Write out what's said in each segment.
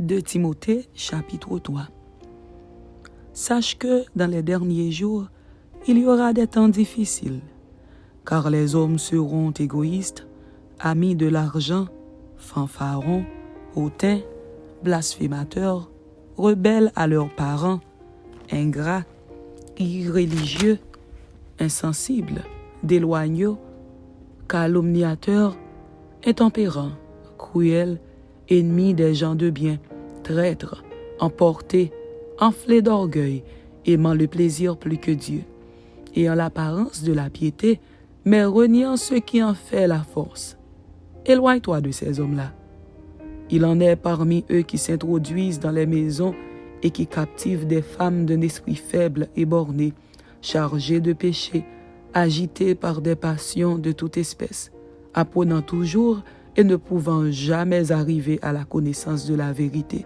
2 Timothée, chapitre 3. Sache que dans les derniers jours, il y aura des temps difficiles, car les hommes seront égoïstes, amis de l'argent, fanfarons, hautains, blasphémateurs, rebelles à leurs parents, ingrats, irréligieux, insensibles, déloyaux, calomniateurs, intempérants, cruels, ennemis des gens de bien, traîtres, emportés, enflés d'orgueil, aimant le plaisir plus que Dieu, ayant l'apparence de la piété, mais reniant ce qui en fait la force. Éloigne-toi de ces hommes-là. Il en est parmi eux qui s'introduisent dans les maisons et qui captivent des femmes d'un esprit faible et borné, chargées de péché, agitées par des passions de toute espèce, apprenant toujours et ne pouvant jamais arriver à la connaissance de la vérité.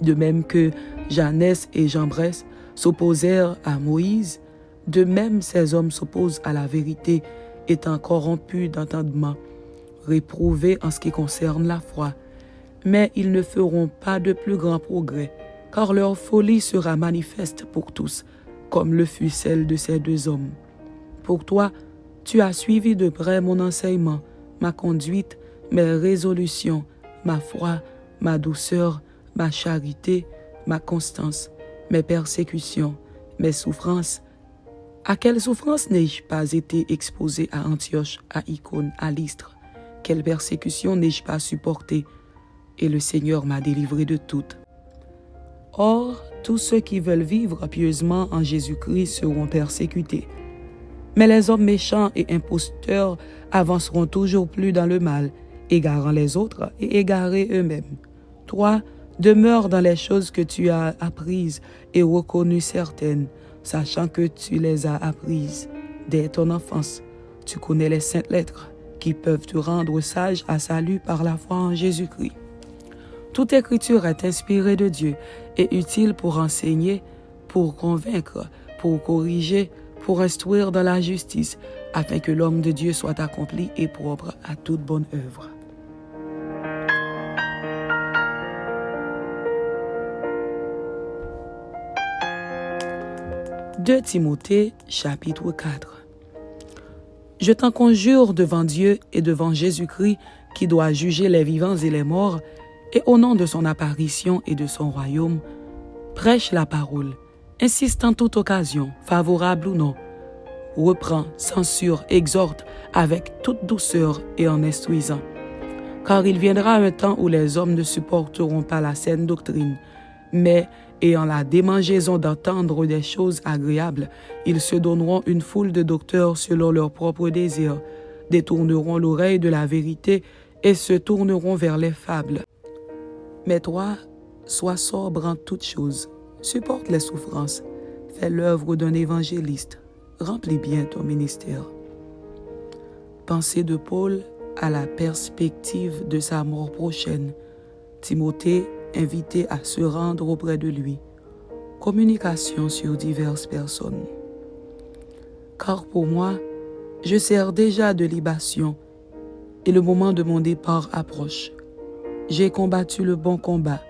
De même que Janès et Jambres s'opposèrent à Moïse, de même ces hommes s'opposent à la vérité, étant corrompus d'entendement, réprouvés en ce qui concerne la foi. Mais ils ne feront pas de plus grands progrès, car leur folie sera manifeste pour tous, comme le fut celle de ces deux hommes. Pour toi, tu as suivi de près mon enseignement, ma conduite, mes résolutions, ma foi, ma douceur, ma charité, ma constance, mes persécutions, mes souffrances. À quelle souffrance n'ai-je pas été exposé à Antioche, à Icône, à Lystre? Quelle persécution n'ai-je pas supportée? Et le Seigneur m'a délivré de toutes. Or, tous ceux qui veulent vivre pieusement en Jésus-Christ seront persécutés. Mais les hommes méchants et imposteurs avanceront toujours plus dans le mal, égarant les autres et égarés eux-mêmes. Toi, demeure dans les choses que tu as apprises et reconnues certaines, sachant que tu les as apprises dès ton enfance. Tu connais les saintes lettres qui peuvent te rendre sage à salut par la foi en Jésus-Christ. Toute écriture est inspirée de Dieu et utile pour enseigner, pour convaincre, pour corriger, pour instruire dans la justice, afin que l'homme de Dieu soit accompli et propre à toute bonne œuvre. « 2 Timothée, chapitre 4. Je t'en conjure devant Dieu et devant Jésus-Christ, qui doit juger les vivants et les morts, et au nom de son apparition et de son royaume, prêche la parole, insiste en toute occasion, favorable ou non, reprend, censure, exhorte avec toute douceur et en instruisant. Car il viendra un temps où les hommes ne supporteront pas la saine doctrine, mais, ayant la démangeaison d'entendre des choses agréables, ils se donneront une foule de docteurs selon leurs propres désirs, détourneront l'oreille de la vérité et se tourneront vers les fables. Mais toi, sois sobre en toutes choses, supporte les souffrances, fais l'œuvre d'un évangéliste, remplis bien ton ministère. Pensée de Paul à la perspective de sa mort prochaine. Timothée invité à se rendre auprès de lui. Communication sur diverses personnes. Car pour moi, je sers déjà de libation et le moment de mon départ approche. J'ai combattu le bon combat,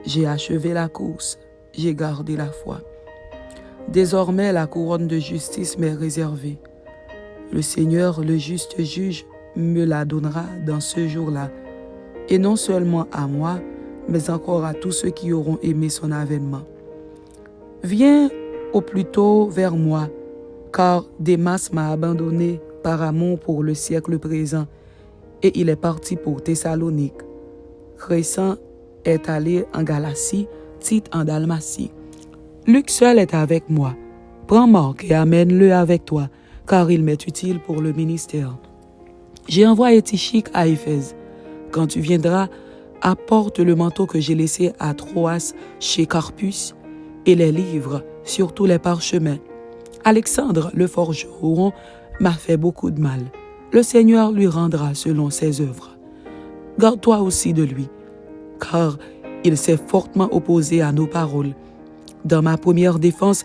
j'ai achevé la course, j'ai gardé la foi. Désormais, la couronne de justice m'est réservée. Le Seigneur, le juste juge, me la donnera dans ce jour-là, et non seulement à moi, mais encore à tous ceux qui auront aimé son avènement. Viens au plus tôt vers moi, car Démas m'a abandonné par amour pour le siècle présent, et il est parti pour Thessalonique. Crescent est allé en Galatie, Tite en Dalmatie. Luc seul est avec moi. Prends Marc et amène-le avec toi, car il m'est utile pour le ministère. J'ai envoyé Tychik à Éphèse. Quand tu viendras, apporte le manteau que j'ai laissé à Troas chez Carpus et les livres, surtout les parchemins. Alexandre, le forgeron, m'a fait beaucoup de mal. Le Seigneur lui rendra selon ses œuvres. Garde-toi aussi de lui, car il s'est fortement opposé à nos paroles. Dans ma première défense,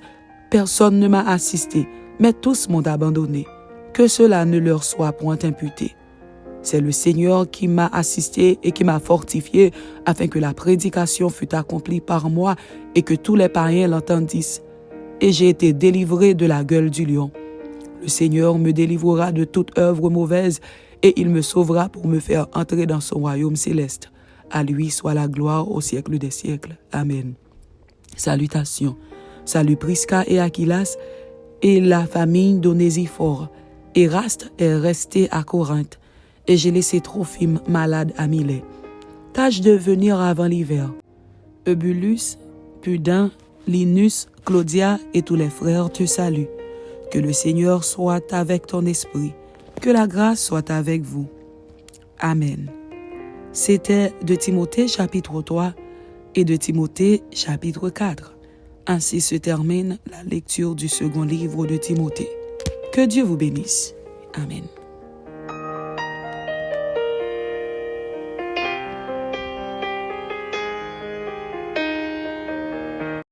personne ne m'a assisté, mais tous m'ont abandonné. Que cela ne leur soit point imputé. C'est le Seigneur qui m'a assisté et qui m'a fortifié afin que la prédication fût accomplie par moi et que tous les païens l'entendissent. Et j'ai été délivré de la gueule du lion. Le Seigneur me délivrera de toute œuvre mauvaise et il me sauvera pour me faire entrer dans son royaume céleste. À lui soit la gloire au siècle des siècles. Amen. Salutations. Salut Prisca et Aquilas et la famille d'Onésiphore. Eraste est resté à Corinthe et j'ai laissé Trophime malade à Milet. Tâche de venir avant l'hiver. Eubulus, Pudin, Linus, Claudia et tous les frères te saluent. Que le Seigneur soit avec ton esprit. Que la grâce soit avec vous. Amen. C'était de Timothée chapitre 3 et de Timothée chapitre 4. Ainsi se termine la lecture du second livre de Timothée. Que Dieu vous bénisse. Amen.